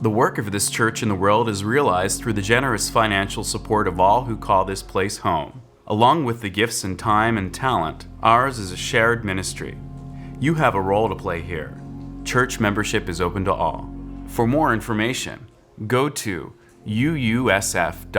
The work of this church in the world is realized through the generous financial support of all who call this place home. Along with the gifts and time and talent, ours is a shared ministry. You have a role to play here. Church membership is open to all. For more information, go to uusf.org.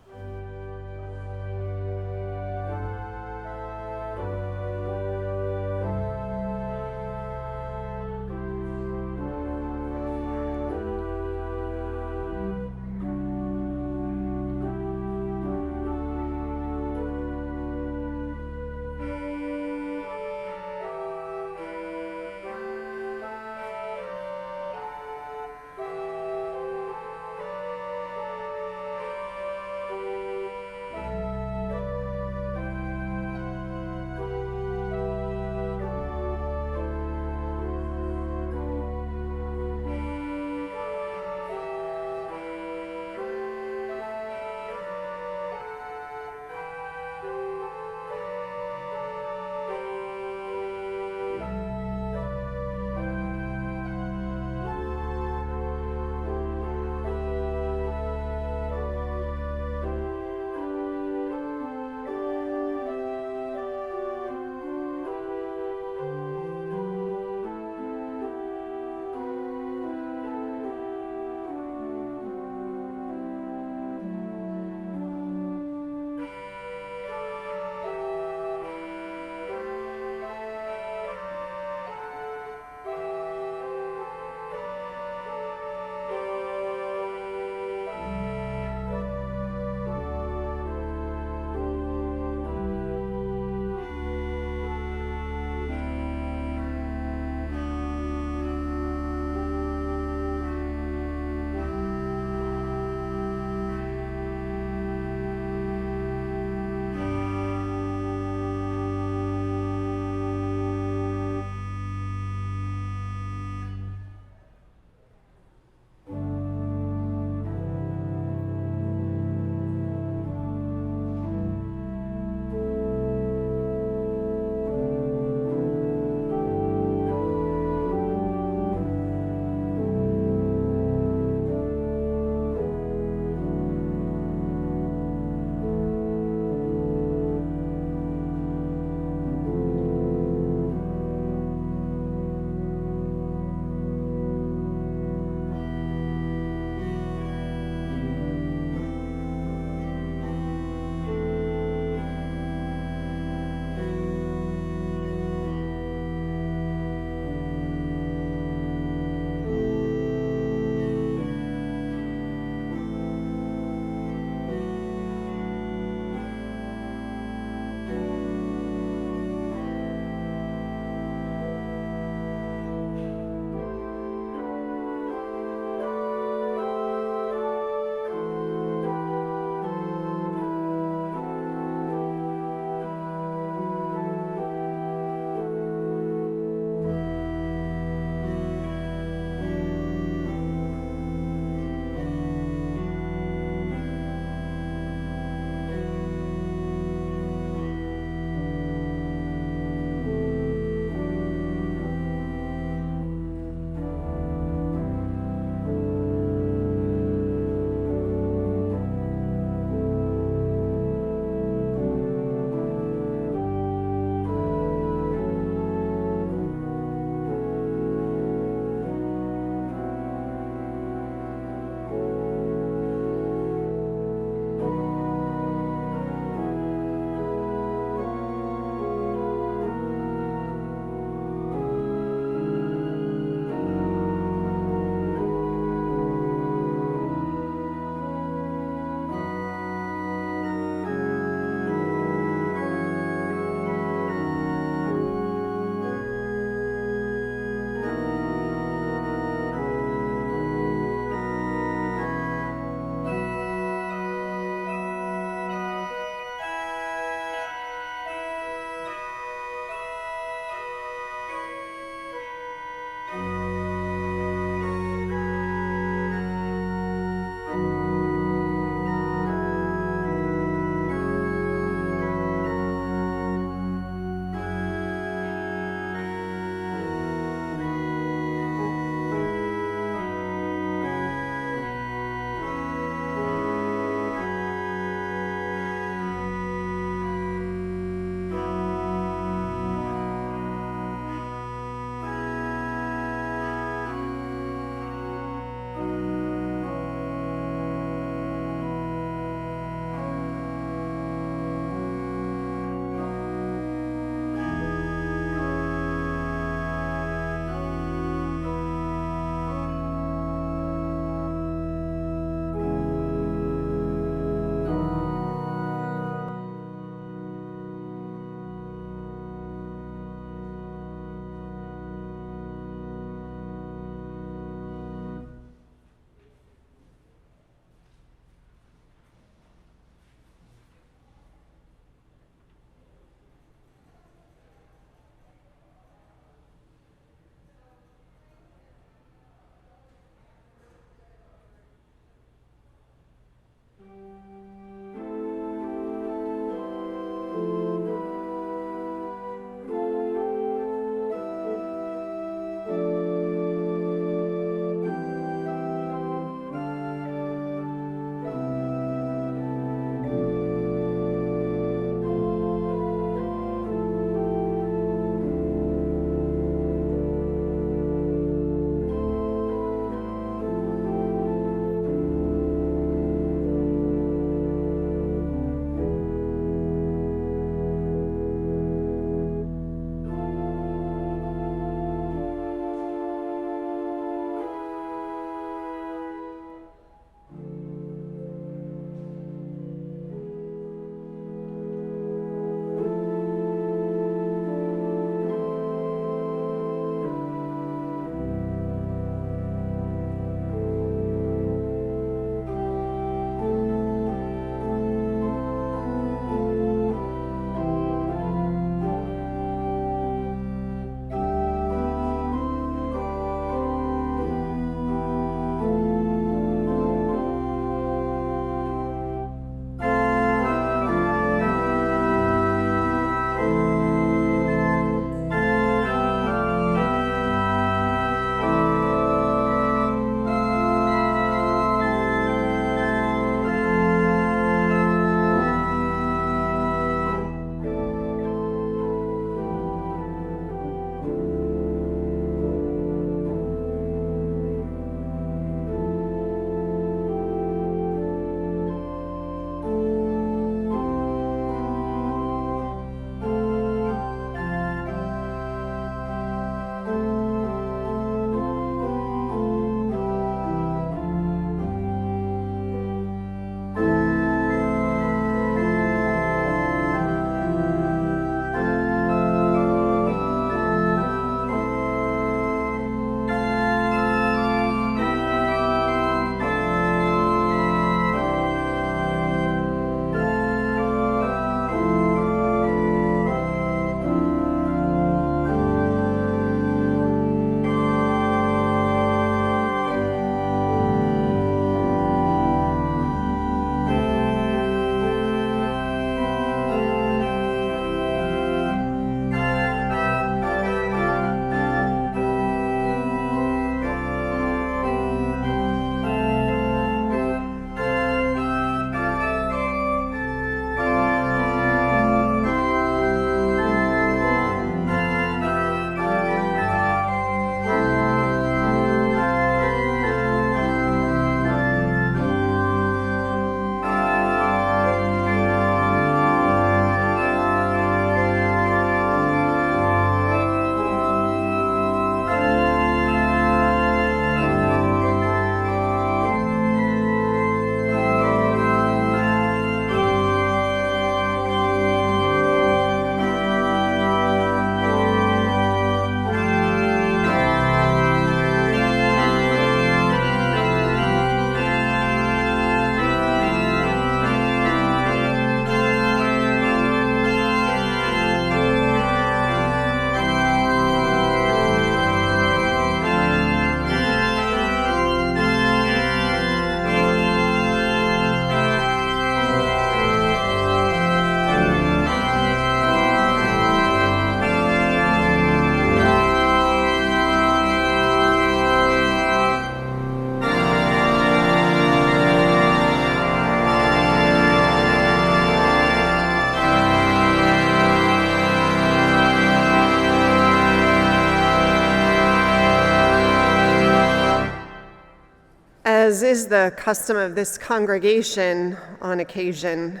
is the custom of this congregation on occasion,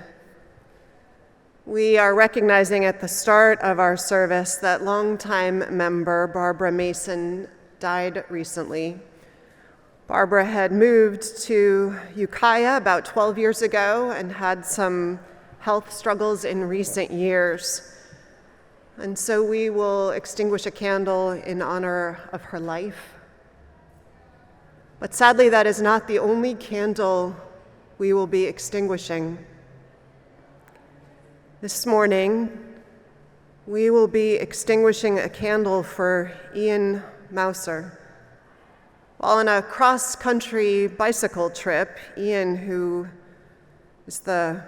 we are recognizing at the start of our service that longtime member Barbara Mason died recently. Barbara had moved to Ukiah about 12 years ago and had some health struggles in recent years. And so we will extinguish a candle in honor of her life. But sadly, that is not the only candle we will be extinguishing. This morning, we will be extinguishing a candle for Ian Mouser. While on a cross-country bicycle trip, Ian, who is the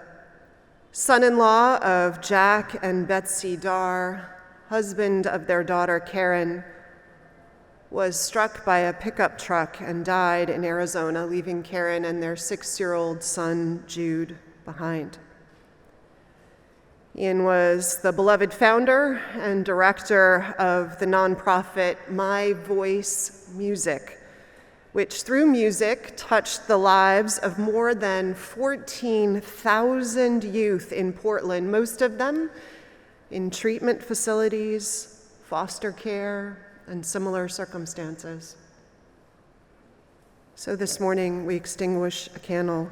son-in-law of Jack and Betsy Darr, husband of their daughter Karen, was struck by a pickup truck and died in Arizona, leaving Karen and their 6-year-old son, Jude, behind. Ian was the beloved founder and director of the nonprofit My Voice Music, which through music touched the lives of more than 14,000 youth in Portland, most of them in treatment facilities, foster care, and similar circumstances. So this morning we extinguish a candle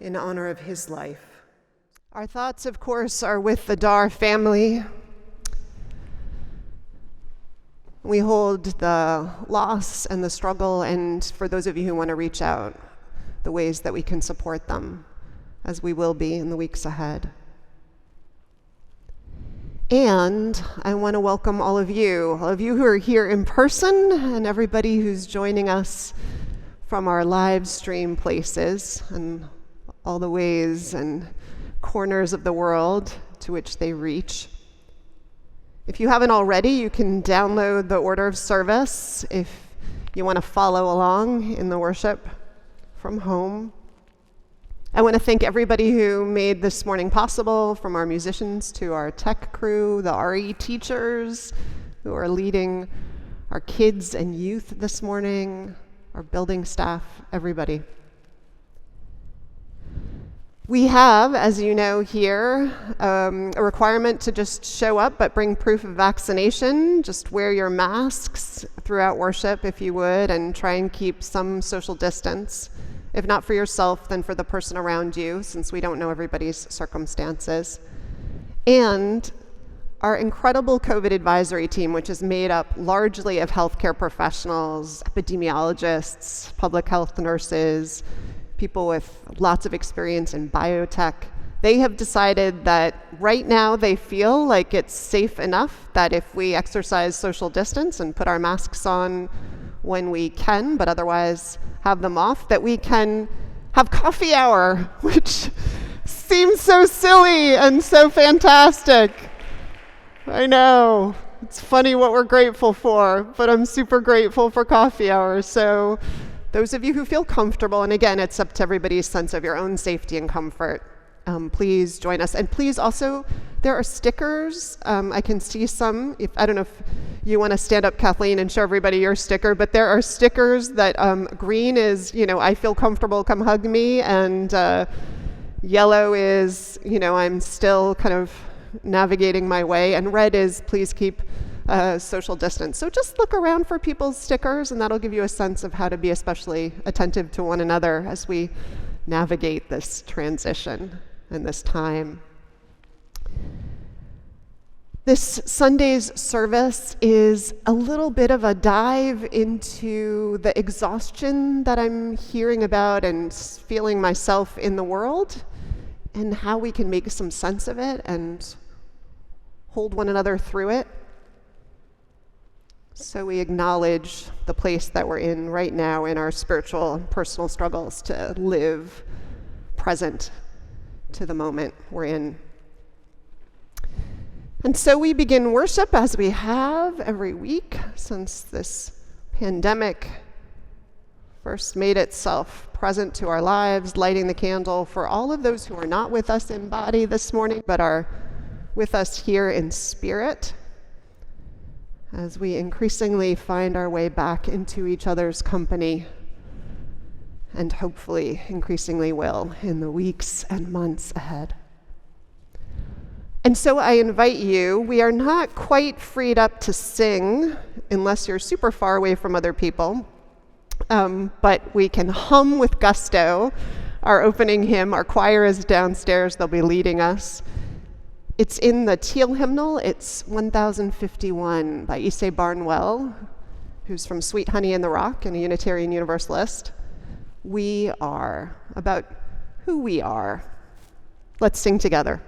in honor of his life. Our thoughts, of course, are with the Darr family. We hold the loss and the struggle, and for those of you who want to reach out, the ways that we can support them, as we will be in the weeks ahead. And I want to welcome all of you who are here in person, and everybody who's joining us from our live stream places, and all the ways and corners of the world to which they reach. If you haven't already, you can download the order of service if you want to follow along in the worship from home. I want to thank everybody who made this morning possible, from our musicians to our tech crew, the RE teachers who are leading our kids and youth this morning, our building staff, everybody. We have, as you know here, a requirement to just show up, but bring proof of vaccination. Just wear your masks throughout worship, if you would, and try and keep some social distance. If not for yourself, then for the person around you, since we don't know everybody's circumstances. And our incredible COVID advisory team, which is made up largely of healthcare professionals, epidemiologists, public health nurses, people with lots of experience in biotech, they have decided that right now they feel like it's safe enough that if we exercise social distance and put our masks on when we can, but otherwise have them off, that we can have coffee hour, which seems so silly and so fantastic. I know, it's funny what we're grateful for, but I'm super grateful for coffee hour. So those of you who feel comfortable, and again, it's up to everybody's sense of your own safety and comfort, please join us. And please also, there are stickers. I can see some. I don't know if you want to stand up, Kathleen, and show everybody your sticker, but there are stickers that green is, I feel comfortable, come hug me, and yellow is, I'm still kind of navigating my way, and red is please keep social distance. So just look around for people's stickers, and that'll give you a sense of how to be especially attentive to one another as we navigate this transition and this time. This Sunday's service is a little bit of a dive into the exhaustion that I'm hearing about and feeling myself in the world, and how we can make some sense of it and hold one another through it. So we acknowledge the place that we're in right now in our spiritual and personal struggles to live present to the moment we're in. And so we begin worship, as we have every week since this pandemic first made itself present to our lives, lighting the candle for all of those who are not with us in body this morning, but are with us here in spirit, as we increasingly find our way back into each other's company and hopefully increasingly will in the weeks and months ahead. And so I invite you, we are not quite freed up to sing unless you're super far away from other people, but we can hum with gusto our opening hymn. Our choir is downstairs, they'll be leading us. It's in the Teal hymnal, it's 1051 by Issei Barnwell, who's from Sweet Honey in the Rock and a Unitarian Universalist. We are, about who we are. Let's sing together.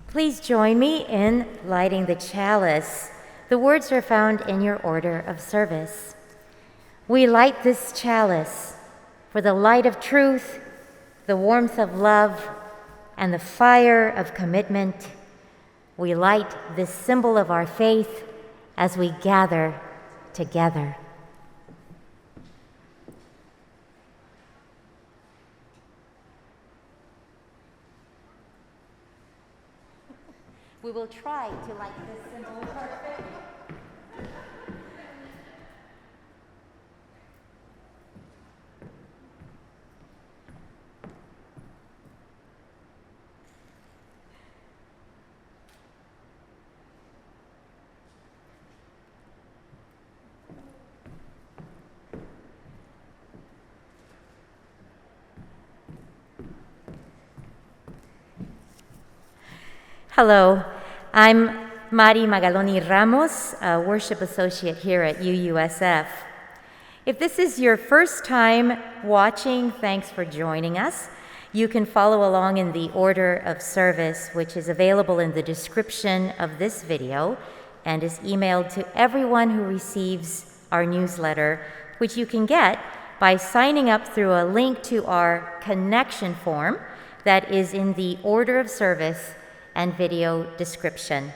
Please join me in lighting the chalice. The words are found in your order of service. We light this chalice for the light of truth, the warmth of love, and the fire of commitment. We light this symbol of our faith as we gather together. We will try to light this symbol perfect. Hello, I'm Magaloni Ramos, a worship associate here at UUSF. If this is your first time watching, thanks for joining us. You can follow along in the order of service, which is available in the description of this video and is emailed to everyone who receives our newsletter, which you can get by signing up through a link to our connection form that is in the order of service and video description.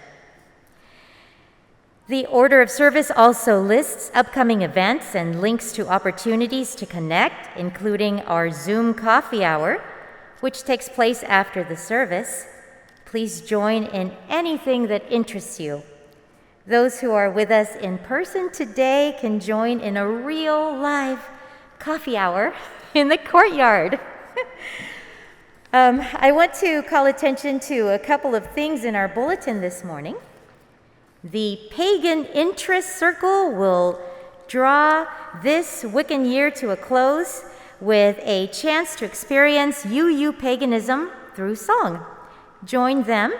The order of service also lists upcoming events and links to opportunities to connect, including our Zoom coffee hour, which takes place after the service. Please join in anything that interests you. Those who are with us in person today can join in a real live coffee hour in the courtyard. I want to call attention to a couple of things in our bulletin this morning. The Pagan Interest Circle will draw this Wiccan year to a close with a chance to experience UU paganism through song. Join them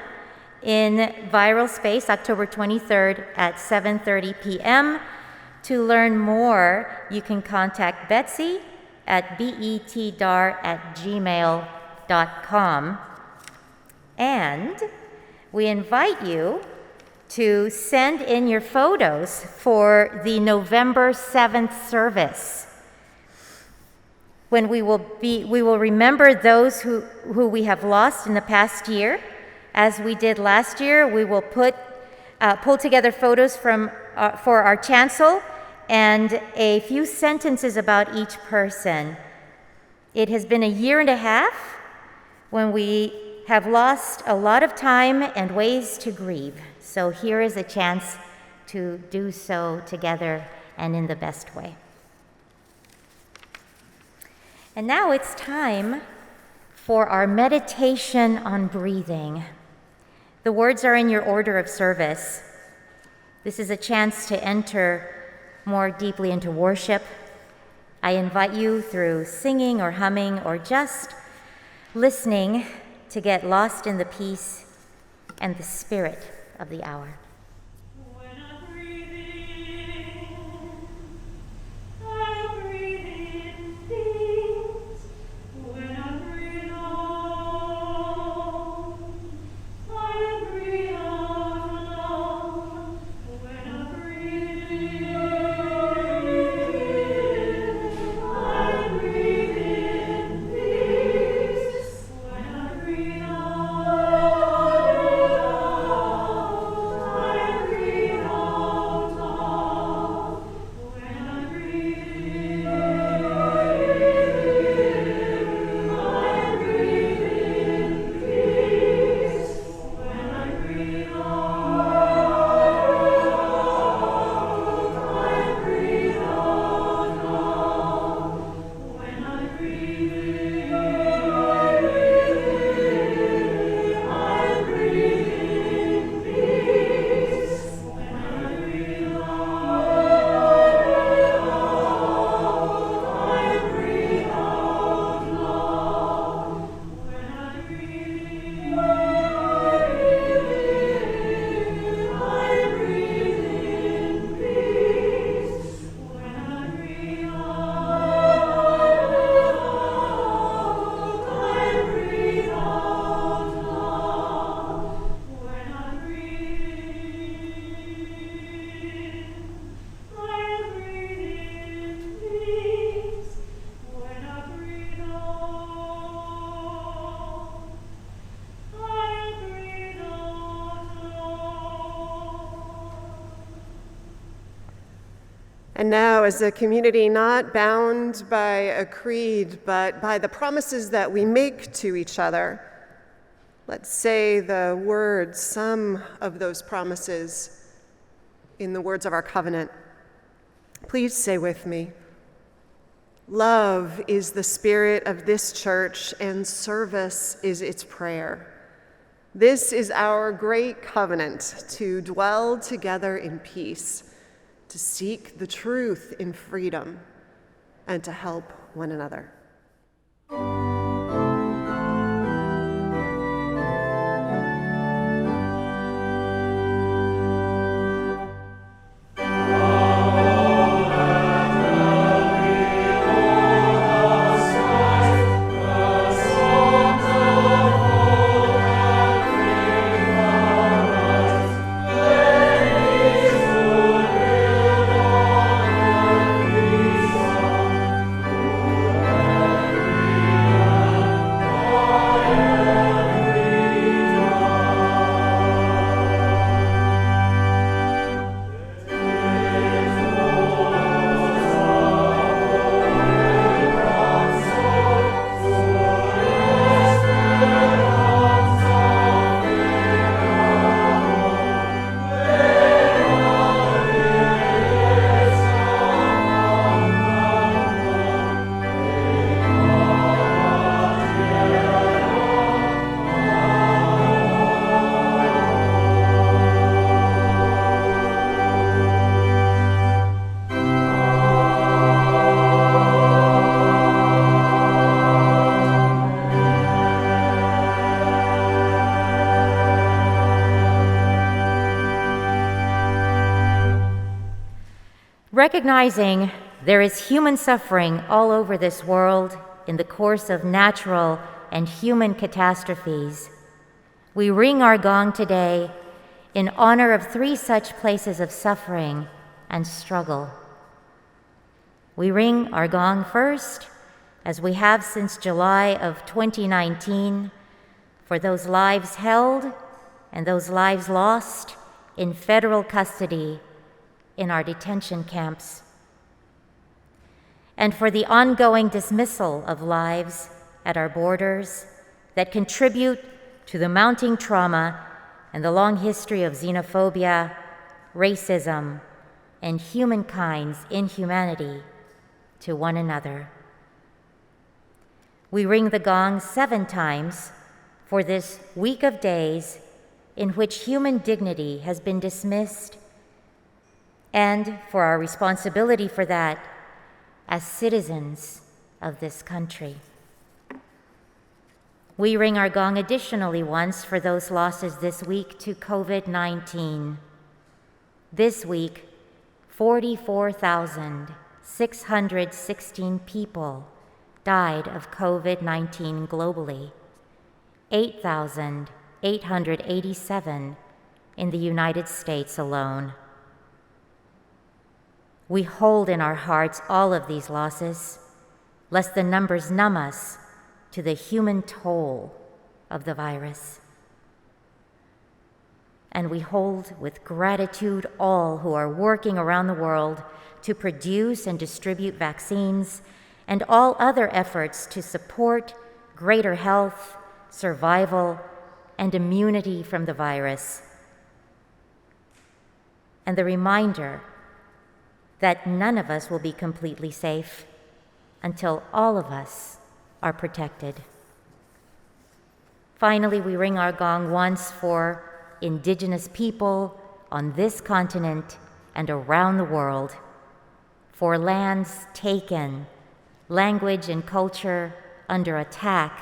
in Viral Space October 23rd at 7:30 p.m. To learn more, you can contact Betsy at betdar@gmail.com. And we invite you to send in your photos for the November 7th service, when we will remember those who we have lost in the past year. As we did last year, we will pull together photos for our chancel and a few sentences about each person. It has been a year and a half when we have lost a lot of time and ways to grieve. So here is a chance to do so together and in the best way. And now it's time for our meditation on breathing. The words are in your order of service. This is a chance to enter more deeply into worship. I invite you through singing or humming or just listening to get lost in the peace and the spirit of the hour. And now, as a community not bound by a creed, but by the promises that we make to each other, let's say the words, some of those promises, in the words of our covenant. Please say with me, love is the spirit of this church, and service is its prayer. This is our great covenant, to dwell together in peace, to seek the truth in freedom, and to help one another. Recognizing there is human suffering all over this world in the course of natural and human catastrophes, we ring our gong today in honor of 3 such places of suffering and struggle. We ring our gong first, as we have since July of 2019, for those lives held and those lives lost in federal custody in our detention camps, and for the ongoing dismissal of lives at our borders that contribute to the mounting trauma and the long history of xenophobia, racism, and humankind's inhumanity to one another. We ring the gong 7 times for this week of days in which human dignity has been dismissed, and for our responsibility for that as citizens of this country. We ring our gong additionally once for those losses this week to COVID-19. This week, 44,616 people died of COVID-19 globally, 8,887 in the United States alone. We hold in our hearts all of these losses, lest the numbers numb us to the human toll of the virus. And we hold with gratitude all who are working around the world to produce and distribute vaccines and all other efforts to support greater health, survival, and immunity from the virus. And the reminder that none of us will be completely safe until all of us are protected. Finally, we ring our gong once for Indigenous people on this continent and around the world, for lands taken, language and culture under attack,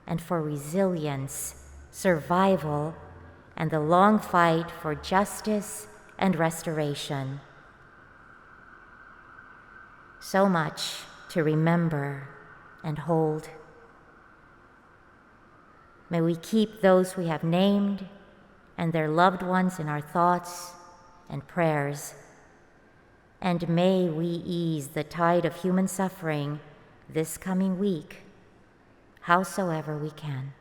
and for resilience, survival, and the long fight for justice and restoration. So much to remember and hold. May we keep those we have named and their loved ones in our thoughts and prayers, and may we ease the tide of human suffering this coming week, howsoever we can.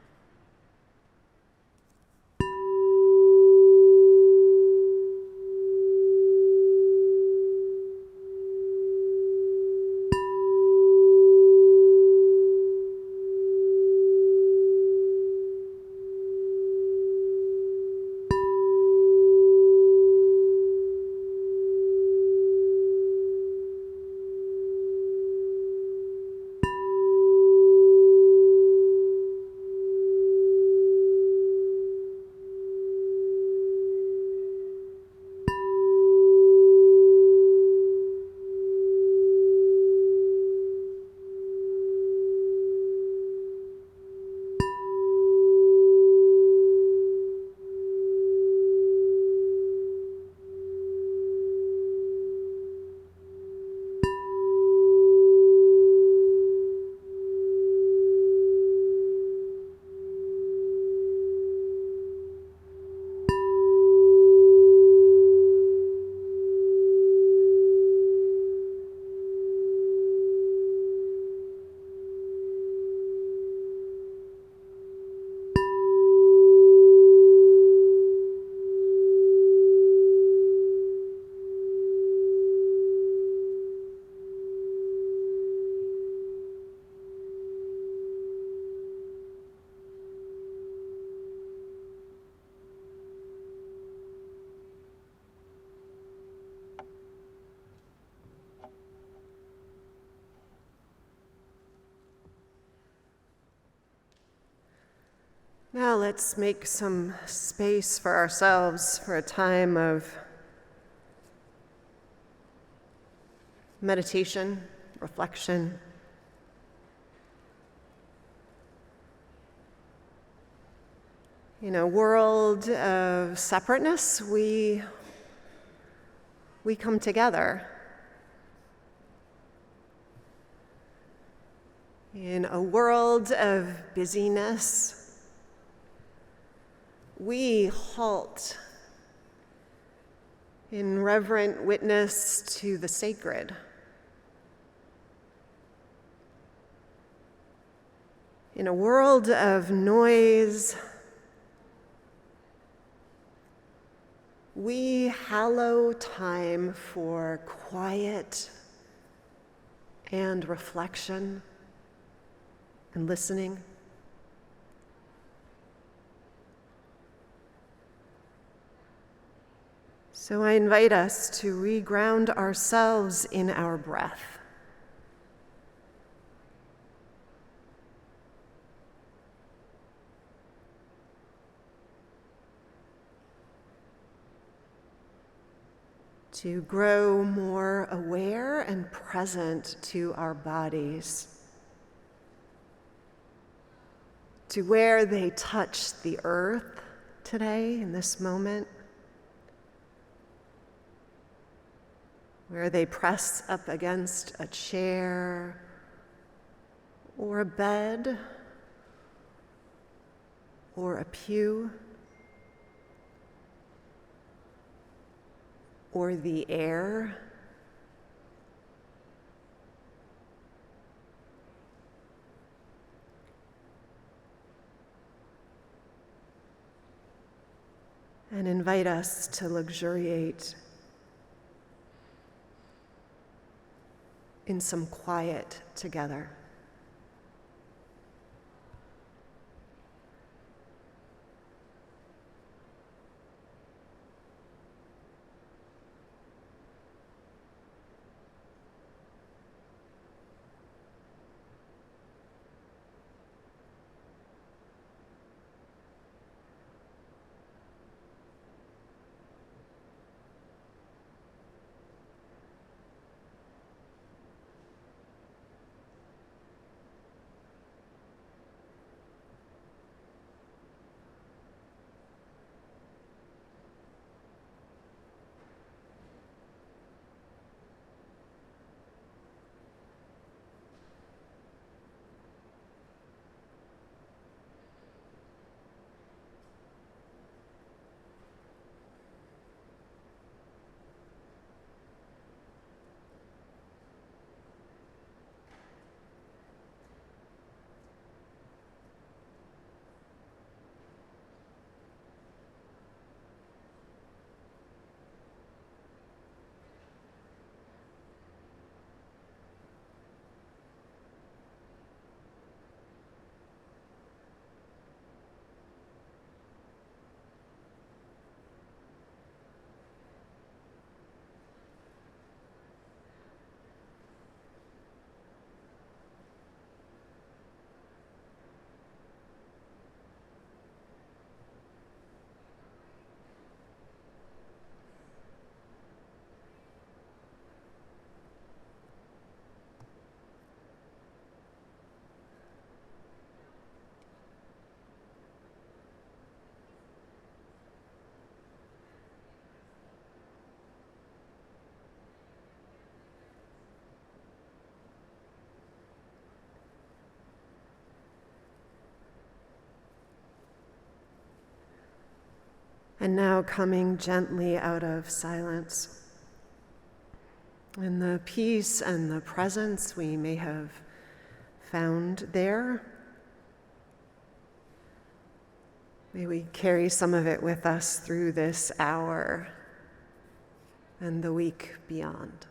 Now let's make some space for ourselves for a time of meditation, reflection. In a world of separateness, we come together In a world of busyness, we halt in reverent witness to the sacred. In a world of noise, we hallow time for quiet and reflection and listening. So I invite us to reground ourselves in our breath. To grow more aware and present to our bodies, to where they touch the earth today in this moment, where they press up against a chair or a bed or a pew, or the air. And invite us to luxuriate in some quiet together. And now coming gently out of silence, and the peace and the presence we may have found there, may we carry some of it with us through this hour and the week beyond.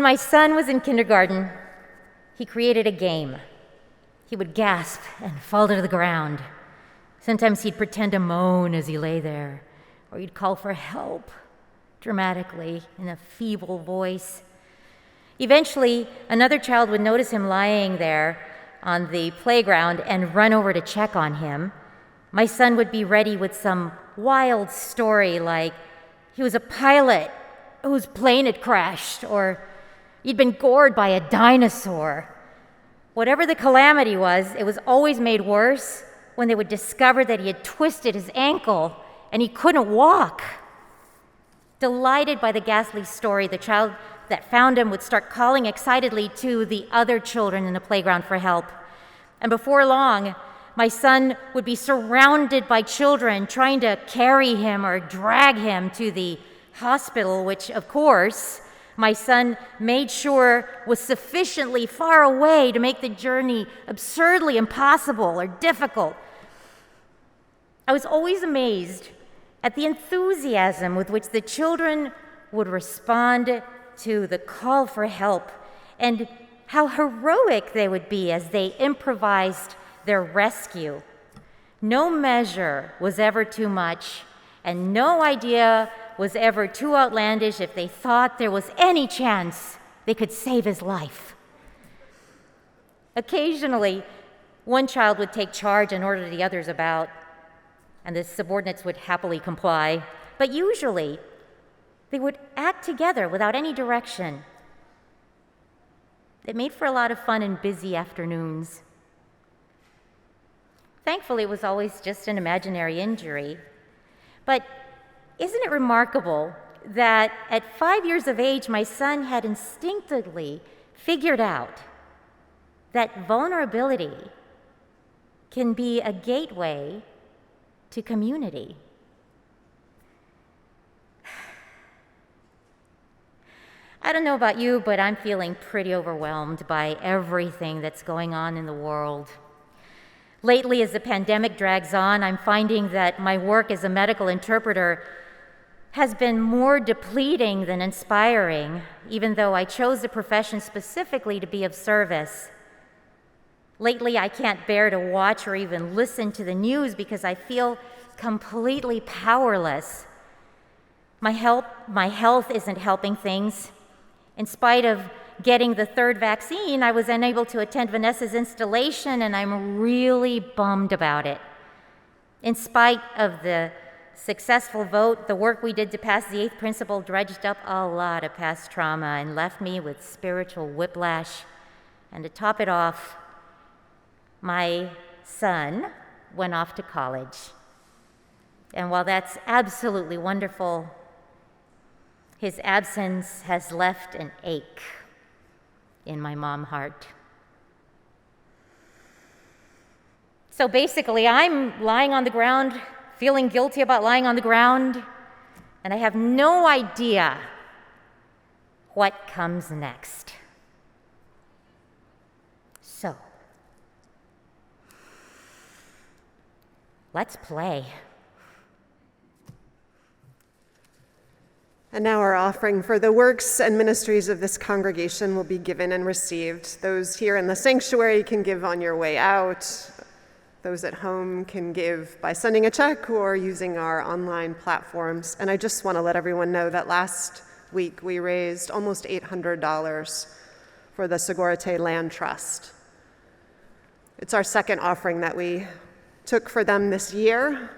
When my son was in kindergarten, he created a game. He would gasp and fall to the ground. Sometimes he'd pretend to moan as he lay there, or he'd call for help dramatically in a feeble voice. Eventually, another child would notice him lying there on the playground and run over to check on him. My son would be ready with some wild story like he was a pilot whose plane had crashed, or he'd been gored by a dinosaur. Whatever the calamity was, it was always made worse when they would discover that he had twisted his ankle and he couldn't walk. Delighted by the ghastly story, the child that found him would start calling excitedly to the other children in the playground for help. And before long, my son would be surrounded by children trying to carry him or drag him to the hospital, which, of course, my son made sure was sufficiently far away to make the journey absurdly impossible or difficult. I was always amazed at the enthusiasm with which the children would respond to the call for help and how heroic they would be as they improvised their rescue. No measure was ever too much, and no idea was ever too outlandish if they thought there was any chance they could save his life. Occasionally, one child would take charge and order the others about, and the subordinates would happily comply. But usually, they would act together without any direction. It made for a lot of fun and busy afternoons. Thankfully, it was always just an imaginary injury. But isn't it remarkable that at 5 years of age, my son had instinctively figured out that vulnerability can be a gateway to community? I don't know about you, but I'm feeling pretty overwhelmed by everything that's going on in the world. Lately, as the pandemic drags on, I'm finding that my work as a medical interpreter has been more depleting than inspiring, even though I chose the profession specifically to be of service. Lately, I can't bear to watch or even listen to the news because I feel completely powerless. My health isn't helping things. In spite of getting the third vaccine, I was unable to attend Vanessa's installation, and I'm really bummed about it. In spite of the successful vote, the work we did to pass the 8th principle dredged up a lot of past trauma and left me with spiritual whiplash. And to top it off, my son went off to college. And while that's absolutely wonderful, his absence has left an ache in my mom heart. So basically, I'm lying on the ground, feeling guilty about lying on the ground, and I have no idea what comes next. So, let's play. And now our offering for the works and ministries of this congregation will be given and received. Those here in the sanctuary can give on your way out. Those at home can give by sending a check or using our online platforms. And I just want to let everyone know that last week we raised almost $800 for the Segurite Land Trust. It's our second offering that we took for them this year.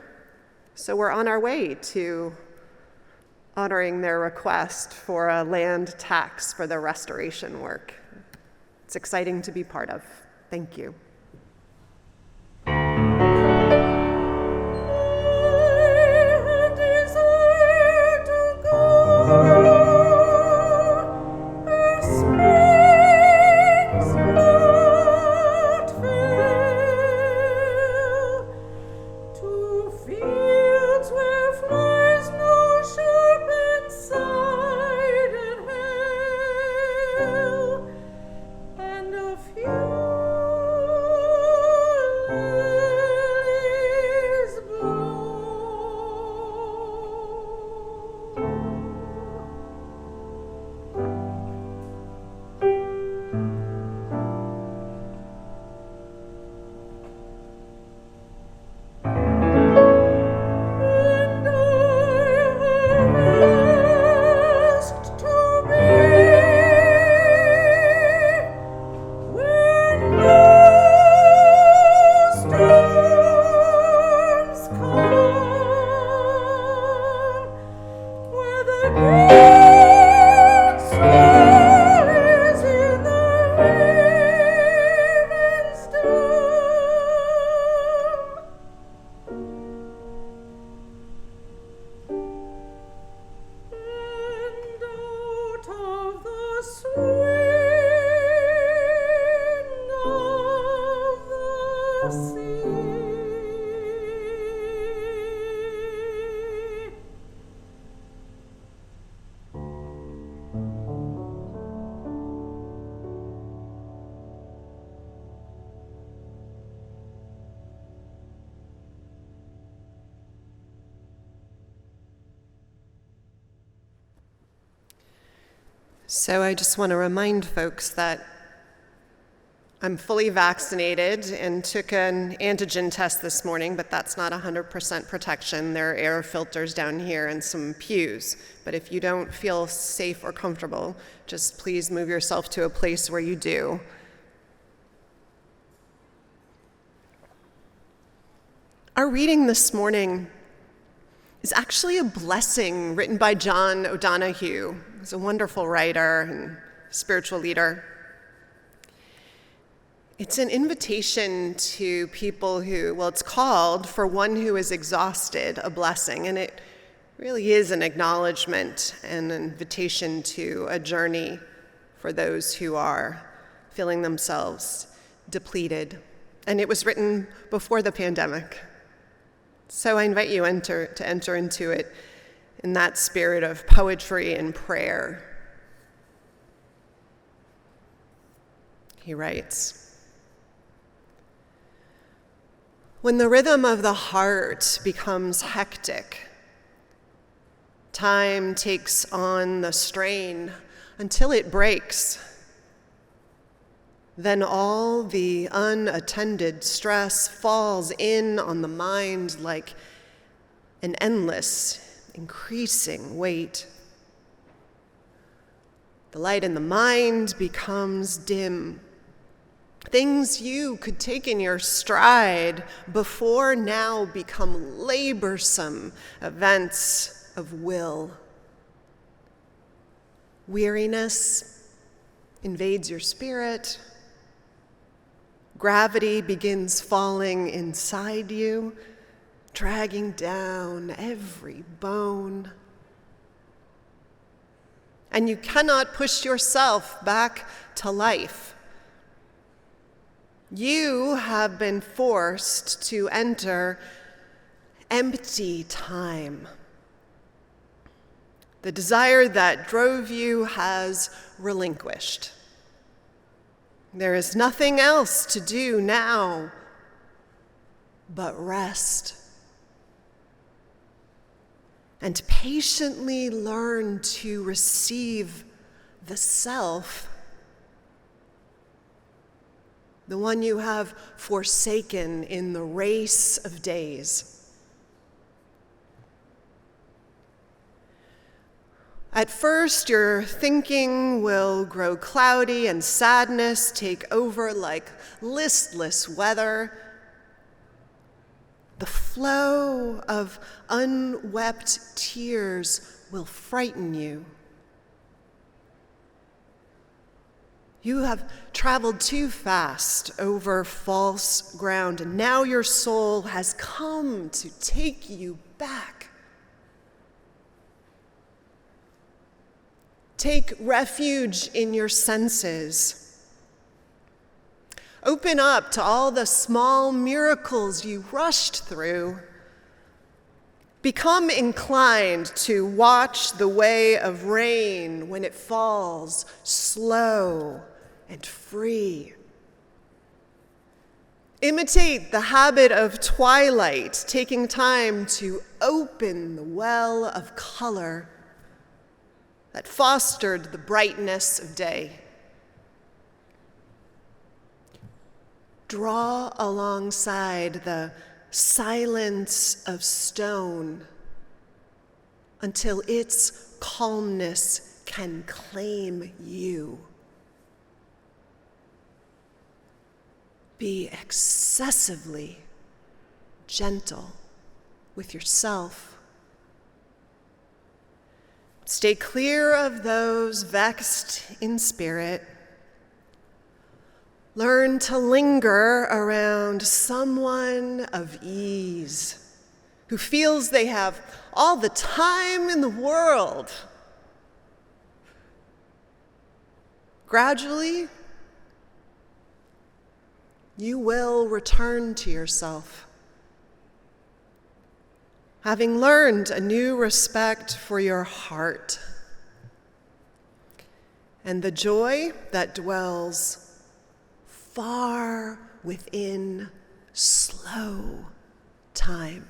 So we're on our way to honoring their request for a land tax for the restoration work. It's exciting to be part of. Thank you. So I just want to remind folks that I'm fully vaccinated and took an antigen test this morning, but that's not 100% protection. There are air filters down here and some pews. But if you don't feel safe or comfortable, just please move yourself to a place where you do. Our reading this morning is actually a blessing written by John O'Donohue. He's a wonderful writer and spiritual leader. It's an invitation to people who, it's called For One Who Is Exhausted, a Blessing, and it really is an acknowledgement and an invitation to a journey for those who are feeling themselves depleted. And it was written before the pandemic. So I invite you to enter into it in that spirit of poetry and prayer. He writes, "When the rhythm of the heart becomes hectic, time takes on the strain until it breaks. Then all the unattended stress falls in on the mind like an endless, increasing weight. The light in the mind becomes dim. Things you could take in your stride before now become laborsome events of will. Weariness invades your spirit. Gravity begins falling inside you, dragging down every bone. And you cannot push yourself back to life. You have been forced to enter empty time. The desire that drove you has relinquished. There is nothing else to do now but rest and patiently learn to receive the self, the one you have forsaken in the race of days. At first, your thinking will grow cloudy and sadness take over like listless weather. The flow of unwept tears will frighten you. You have traveled too fast over false ground, and now your soul has come to take you back. Take refuge in your senses. Open up to all the small miracles you rushed through. Become inclined to watch the way of rain when it falls slow and free. Imitate the habit of twilight, taking time to open the well of color that fostered the brightness of day. Draw alongside the silence of stone until its calmness can claim you. Be excessively gentle with yourself. Stay clear of those vexed in spirit. Learn to linger around someone of ease who feels they have all the time in the world. Gradually, you will return to yourself, having learned a new respect for your heart and the joy that dwells far within slow time.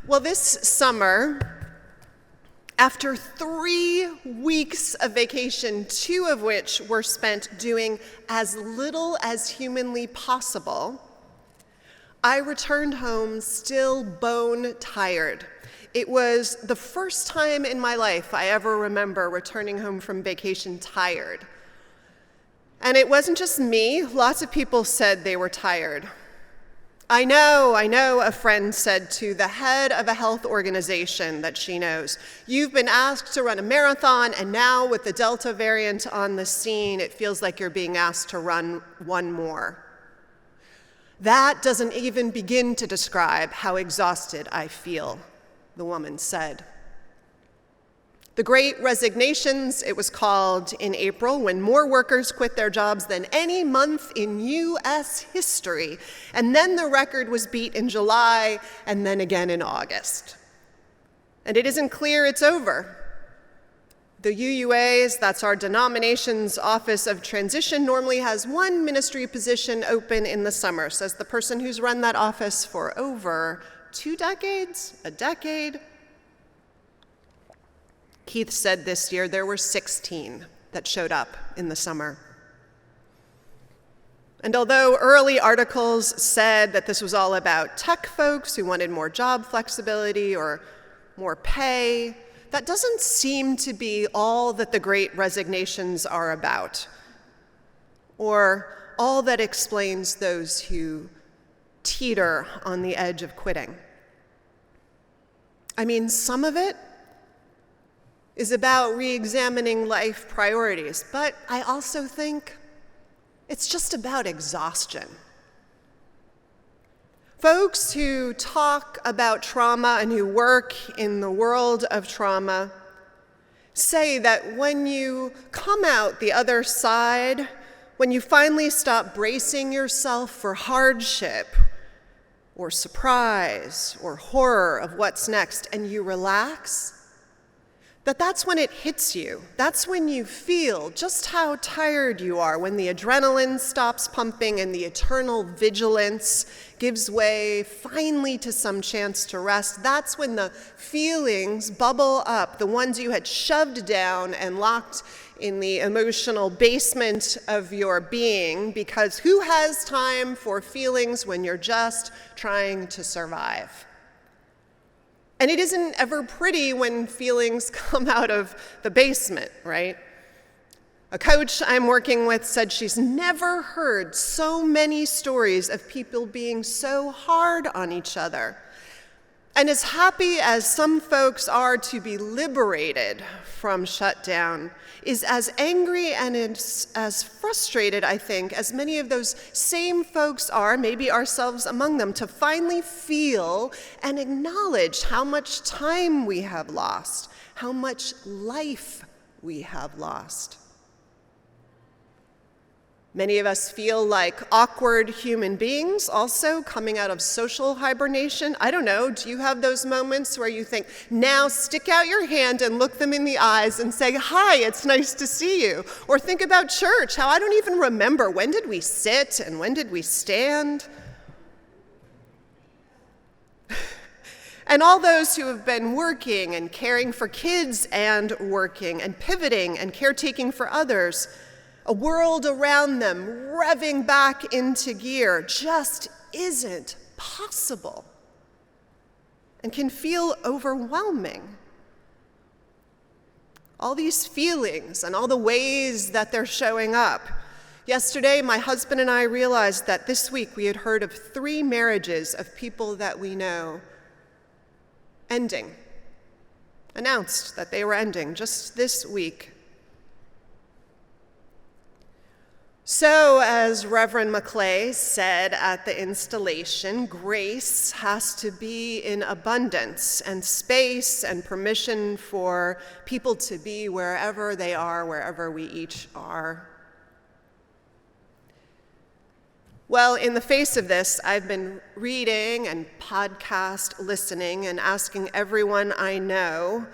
Well, this summer, after 3 weeks of vacation, 2 of which were spent doing as little as humanly possible, I returned home still bone tired. It was the first time in my life I ever remember returning home from vacation tired. And it wasn't just me. Lots of people said they were tired. I know, a friend said to the head of a health organization that she knows, "You've been asked to run a marathon, and now with the Delta variant on the scene, it feels like you're being asked to run one more." "That doesn't even begin to describe how exhausted I feel," the woman said. The Great Resignations, it was called, in April, when more workers quit their jobs than any month in U.S. history. And then the record was beat in July, and then again in August. And it isn't clear it's over. The UUAs, that's our denomination's Office of Transition, normally has one ministry position open in the summer, says the person who's run that office for over 2 decades, a decade. Keith said this year there were 16 that showed up in the summer. And although early articles said that this was all about tech folks who wanted more job flexibility or more pay, that doesn't seem to be all that the Great Resignations are about, or all that explains those who teeter on the edge of quitting. I mean, some of it is about re-examining life priorities, but I also think it's just about exhaustion. Folks who talk about trauma and who work in the world of trauma say that when you come out the other side, when you finally stop bracing yourself for hardship or surprise or horror of what's next and you relax, that's when it hits you. That's when you feel just how tired you are, when the adrenaline stops pumping and the eternal vigilance gives way finally to some chance to rest. That's when the feelings bubble up, the ones you had shoved down and locked in the emotional basement of your being, because who has time for feelings when you're just trying to survive? And it isn't ever pretty when feelings come out of the basement, right? A coach I'm working with said she's never heard so many stories of people being so hard on each other. And as happy as some folks are to be liberated from shutdown, is as angry and as frustrated, I think, as many of those same folks are, maybe ourselves among them, to finally feel and acknowledge how much time we have lost, how much life we have lost. Many of us feel like awkward human beings also coming out of social hibernation. I don't know, do you have those moments where you think, now stick out your hand and look them in the eyes and say, hi, it's nice to see you? Or think about church, how I don't even remember, when did we sit and when did we stand? And all those who have been working and caring for kids and working and pivoting and caretaking for others, a world around them revving back into gear just isn't possible and can feel overwhelming. All these feelings and all the ways that they're showing up. Yesterday, my husband and I realized that this week we had heard of 3 marriages of people that we know ending, announced that they were ending just this week. So, as Reverend McClay said at the installation, grace has to be in abundance and space and permission for people to be wherever they are, wherever we each are. Well, in the face of this, I've been reading and podcast listening and asking everyone I know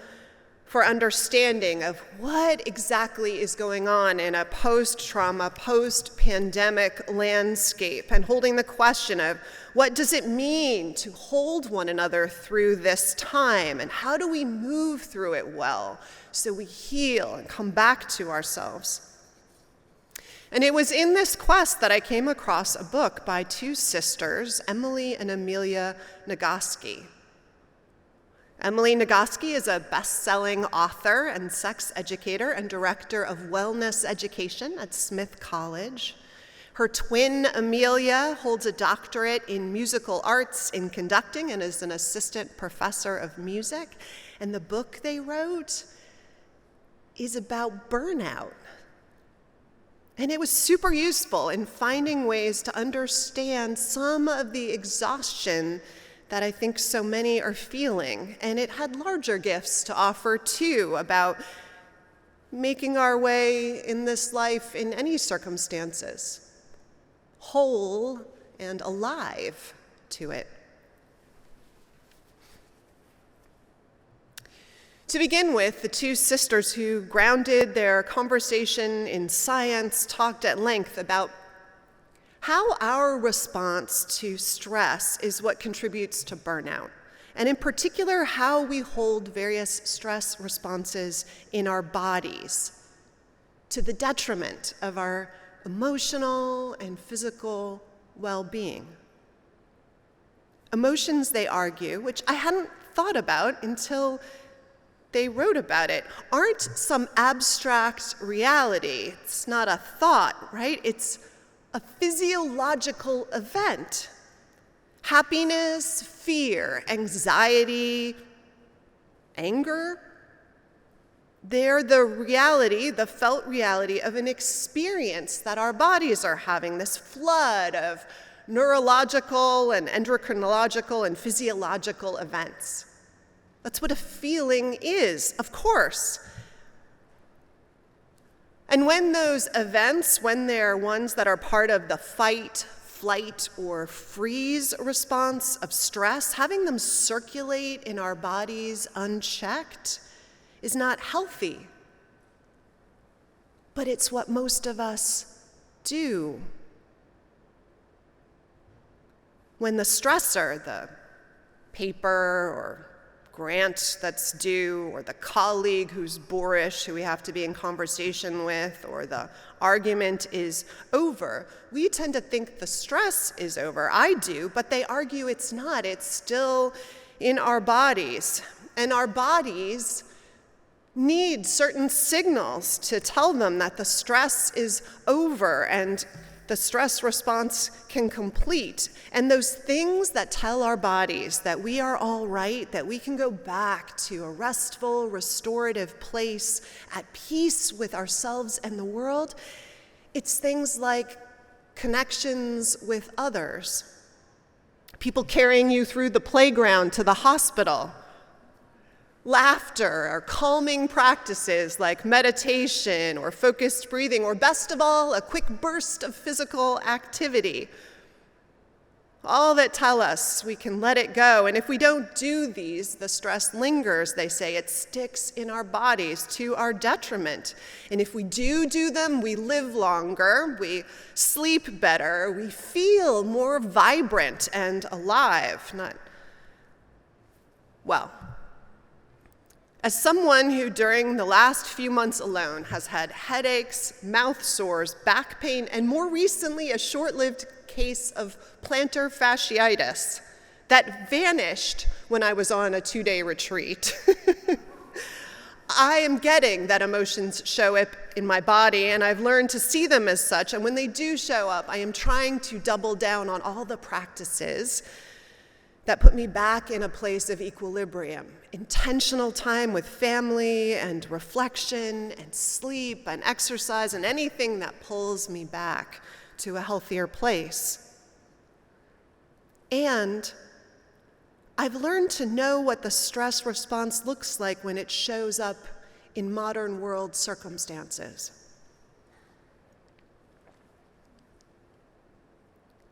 for understanding of what exactly is going on in a post-trauma, post-pandemic landscape, and holding the question of what does it mean to hold one another through this time, and how do we move through it well so we heal and come back to ourselves. And it was in this quest that I came across a book by 2 sisters, Emily and Amelia Nagoski. Emily Nagoski is a best-selling author and sex educator and director of wellness education at Smith College. Her twin, Amelia, holds a doctorate in musical arts in conducting and is an assistant professor of music. And the book they wrote is about burnout. And it was super useful in finding ways to understand some of the exhaustion that I think so many are feeling, and it had larger gifts to offer too about making our way in this life in any circumstances, whole and alive to it. To begin with, the two sisters who grounded their conversation in science talked at length about how our response to stress is what contributes to burnout, and in particular, how we hold various stress responses in our bodies to the detriment of our emotional and physical well-being. Emotions, they argue, which I hadn't thought about until they wrote about it, aren't some abstract reality. It's not a thought, right? It's a physiological event. Happiness, fear, anxiety, anger, they're the reality, the felt reality of an experience that our bodies are having, this flood of neurological and endocrinological and physiological events. That's what a feeling is, of course. And when those events, when they're ones that are part of the fight, flight, or freeze response of stress, having them circulate in our bodies unchecked is not healthy. But it's what most of us do. When the stressor, the paper or grant that's due, or the colleague who's boorish, who we have to be in conversation with, or the argument is over, we tend to think the stress is over. I do, but they argue it's not. It's still in our bodies. And our bodies need certain signals to tell them that the stress is over and the stress response can complete. And those things that tell our bodies that we are all right, that we can go back to a restful, restorative place at peace with ourselves and the world, it's things like connections with others. People carrying you through the playground to the hospital. Laughter or calming practices like meditation or focused breathing, or best of all, a quick burst of physical activity. All that tell us we can let it go. And if we don't do these, the stress lingers, they say. It sticks in our bodies to our detriment. And if we do them, we live longer, we sleep better, we feel more vibrant and alive. As someone who during the last few months alone has had headaches, mouth sores, back pain, and more recently a short-lived case of plantar fasciitis that vanished when I was on a 2-day retreat, I am getting that emotions show up in my body, and I've learned to see them as such, and when they do show up, I am trying to double down on all the practices that put me back in a place of equilibrium. Intentional time with family and reflection and sleep and exercise and anything that pulls me back to a healthier place. And I've learned to know what the stress response looks like when it shows up in modern world circumstances.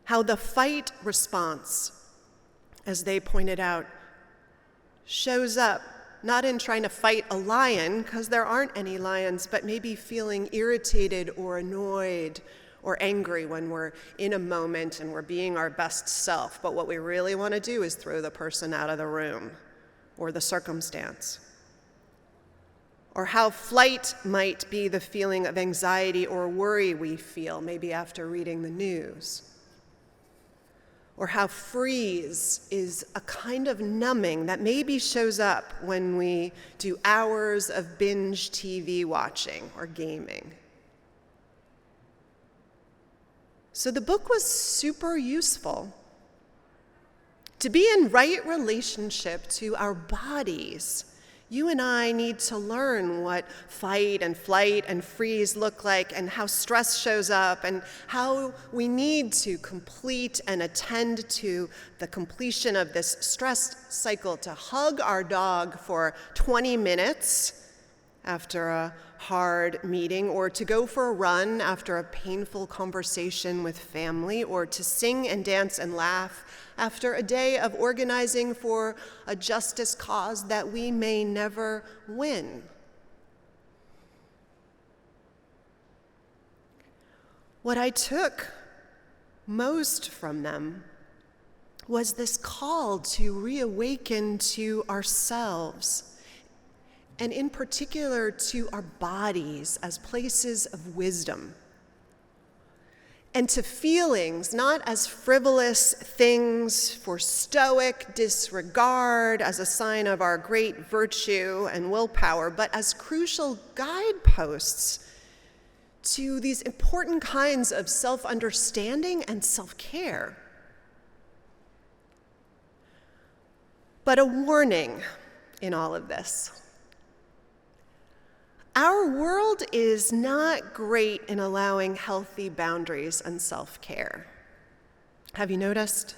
How the fight response, as they pointed out, shows up not in trying to fight a lion, because there aren't any lions, but maybe feeling irritated or annoyed or angry when we're in a moment and we're being our best self. But what we really want to do is throw the person out of the room or the circumstance. Or how flight might be the feeling of anxiety or worry we feel, maybe after reading the news. Or how freeze is a kind of numbing that maybe shows up when we do hours of binge TV watching or gaming. So the book was super useful to be in right relationship to our bodies You and I need to learn what fight and flight and freeze look like, and how stress shows up, and how we need to complete and attend to the completion of this stress cycle, to hug our dog for 20 minutes after a hard meeting, or to go for a run after a painful conversation with family, or to sing and dance and laugh after a day of organizing for a justice cause that we may never win. What I took most from them was this call to reawaken to ourselves, and in particular to our bodies as places of wisdom, and to feelings not as frivolous things for stoic disregard as a sign of our great virtue and willpower, but as crucial guideposts to these important kinds of self-understanding and self-care. But a warning in all of this. Our world is not great in allowing healthy boundaries and self-care. Have you noticed?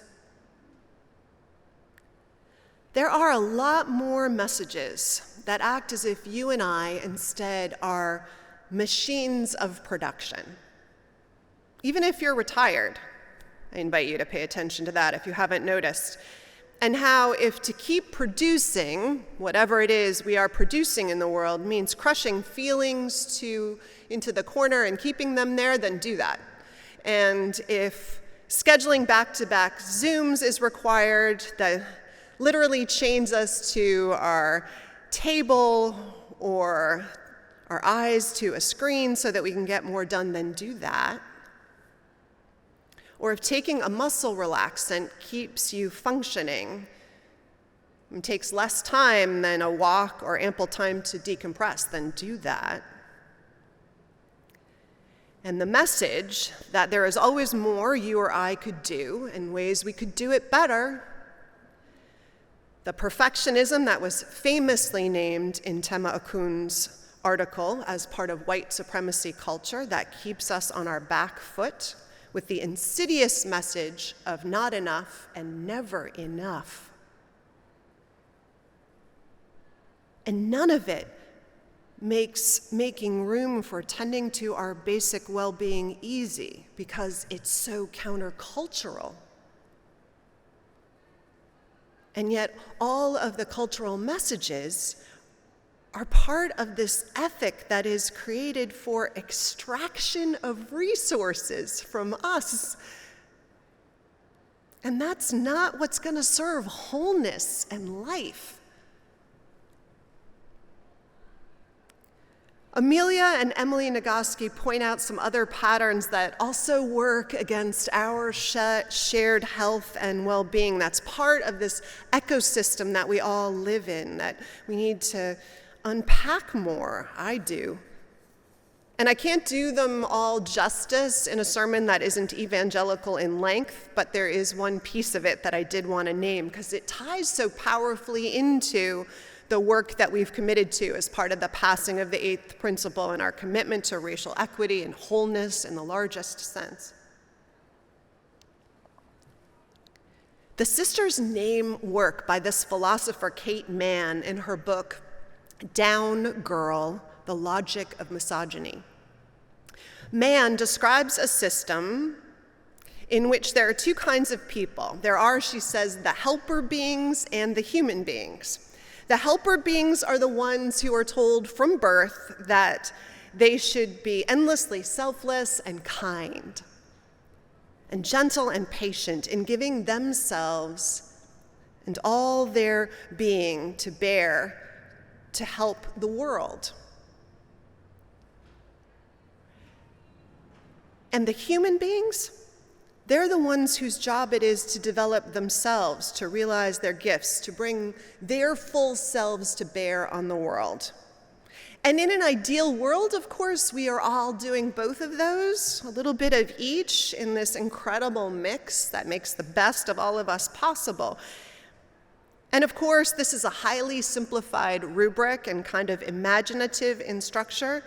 There are a lot more messages that act as if you and I instead are machines of production. Even if you're retired, I invite you to pay attention to that if you haven't noticed. And how if to keep producing whatever it is we are producing in the world means crushing feelings into the corner and keeping them there, then do that. And if scheduling back-to-back Zooms is required that literally chains us to our table or our eyes to a screen so that we can get more done, then do that. Or if taking a muscle relaxant keeps you functioning and takes less time than a walk or ample time to decompress, then do that. And the message that there is always more you or I could do and ways we could do it better, the perfectionism that was famously named in Tema Akun's article as part of white supremacy culture that keeps us on our back foot, with the insidious message of not enough and never enough. And none of it makes making room for tending to our basic well-being easy, because it's so countercultural. And yet all of the cultural messages are part of this ethic that is created for extraction of resources from us. And that's not what's going to serve wholeness and life. Amelia and Amelia Nagoski point out some other patterns that also work against our shared health and well-being. That's part of this ecosystem that we all live in, that we need to unpack more. I do. And I can't do them all justice in a sermon that isn't evangelical in length, but there is one piece of it that I did want to name because it ties so powerfully into the work that we've committed to as part of the passing of the eighth principle and our commitment to racial equity and wholeness in the largest sense. The sisters name work by this philosopher Kate Mann in her book, Down Girl, The Logic of Misogyny. Mann describes a system in which there are two kinds of people. There are, she says, the helper beings and the human beings. The helper beings are the ones who are told from birth that they should be endlessly selfless and kind and gentle and patient in giving themselves and all their being to bear to help the world. And the human beings, they're the ones whose job it is to develop themselves, to realize their gifts, to bring their full selves to bear on the world. And in an ideal world, of course, we are all doing both of those, a little bit of each in this incredible mix that makes the best of all of us possible. And of course, this is a highly simplified rubric and kind of imaginative in structure.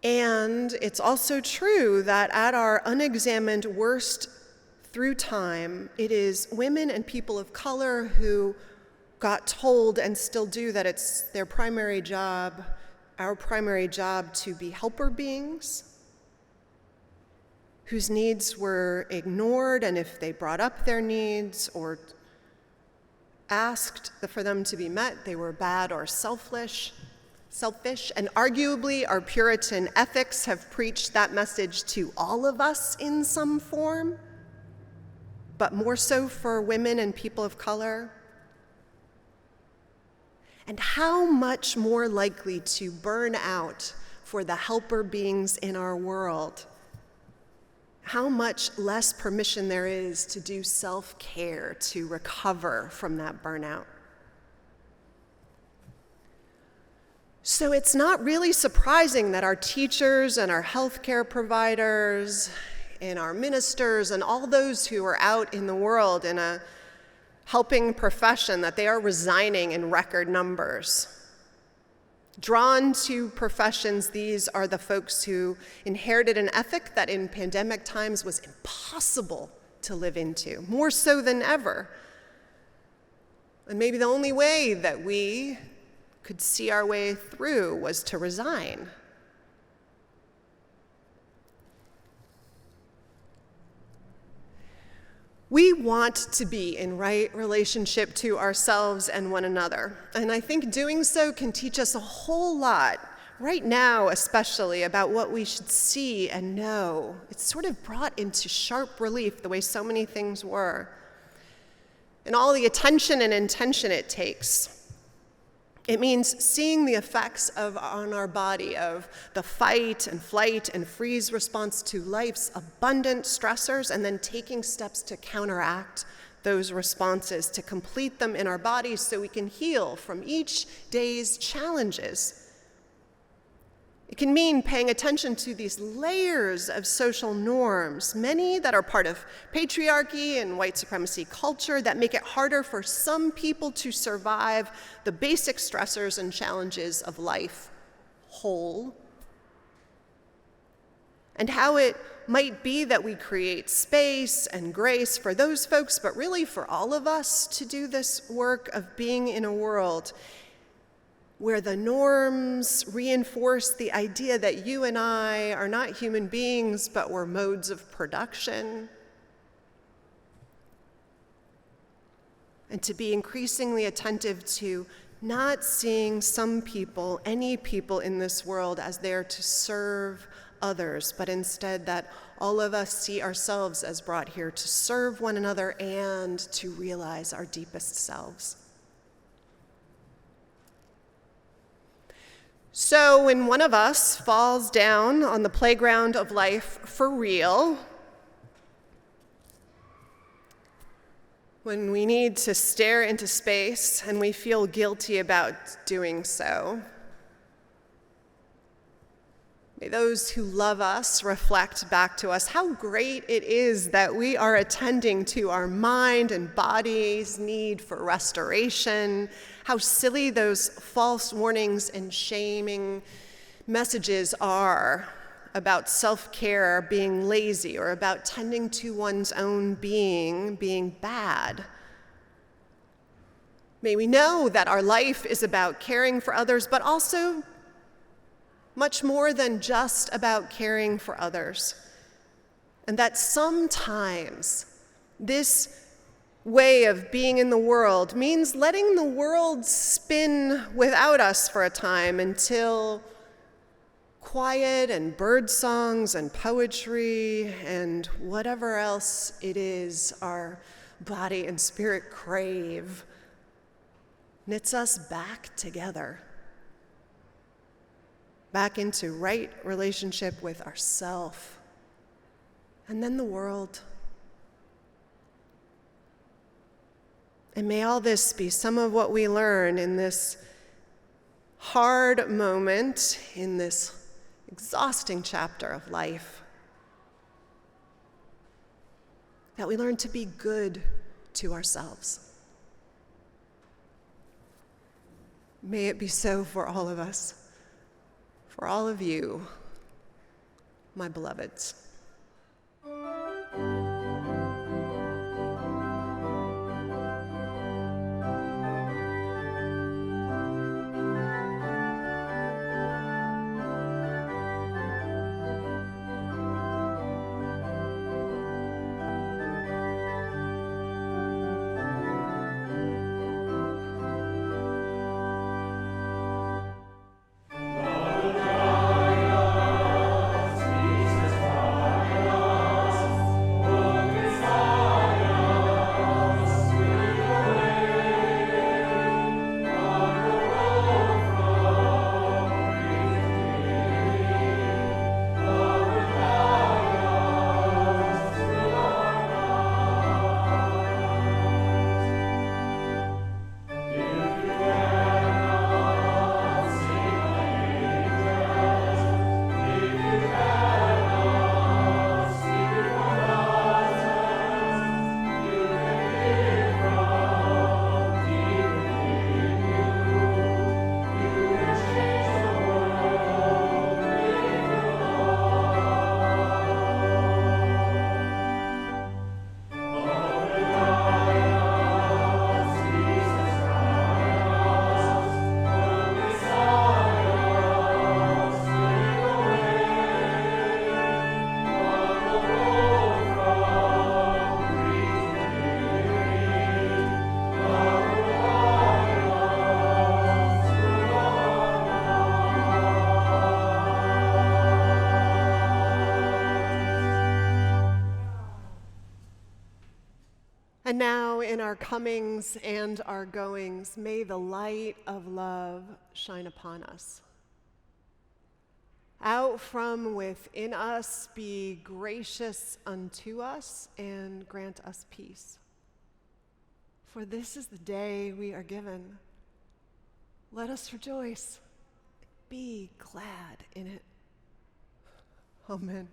And it's also true that at our unexamined worst through time, it is women and people of color who got told and still do that it's their primary job, our primary job, to be helper beings, whose needs were ignored, and if they brought up their needs or asked for them to be met, they were bad or selfish. And arguably, our Puritan ethics have preached that message to all of us in some form, but more so for women and people of color. And how much more likely to burn out for the helper beings in our world? How much less permission there is to do self-care to recover from that burnout. So it's not really surprising that our teachers and our healthcare providers and our ministers and all those who are out in the world in a helping profession, that they are resigning in record numbers. Drawn to professions, these are the folks who inherited an ethic that in pandemic times was impossible to live into, more so than ever. And maybe the only way that we could see our way through was to resign. We want to be in right relationship to ourselves and one another. And I think doing so can teach us a whole lot, right now especially, about what we should see and know. It's sort of brought into sharp relief the way so many things were, and all the attention and intention it takes. It means seeing the effects on our body of the fight and flight and freeze response to life's abundant stressors, and then taking steps to counteract those responses, to complete them in our bodies so we can heal from each day's challenges. It can mean paying attention to these layers of social norms, many that are part of patriarchy and white supremacy culture, that make it harder for some people to survive the basic stressors and challenges of life whole. And how it might be that we create space and grace for those folks, but really for all of us, to do this work of being in a world where the norms reinforce the idea that you and I are not human beings, but we're modes of production. And to be increasingly attentive to not seeing some people, any people in this world, as there to serve others, but instead that all of us see ourselves as brought here to serve one another and to realize our deepest selves. So when one of us falls down on the playground of life for real, when we need to stare into space and we feel guilty about doing so, may those who love us reflect back to us how great it is that we are attending to our mind and body's need for restoration, how silly those false warnings and shaming messages are about self-care being lazy, or about tending to one's own being bad. May we know that our life is about caring for others, but also much more than just about caring for others. And that sometimes this way of being in the world means letting the world spin without us for a time until quiet and bird songs and poetry and whatever else it is our body and spirit crave knits us back together, back into right relationship with ourself, and then the world. And may all this be some of what we learn in this hard moment, in this exhausting chapter of life, that we learn to be good to ourselves. May it be so for all of us, for all of you, my beloveds. And now in our comings and our goings, may the light of love shine upon us. Out from within us, be gracious unto us and grant us peace. For this is the day we are given. Let us rejoice. Be glad in it. Amen.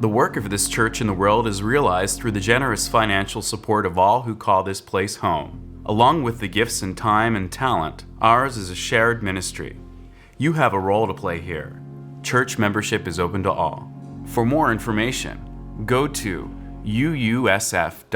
The work of this church in the world is realized through the generous financial support of all who call this place home. Along with the gifts and time and talent, ours is a shared ministry. You have a role to play here. Church membership is open to all. For more information, go to uusf.org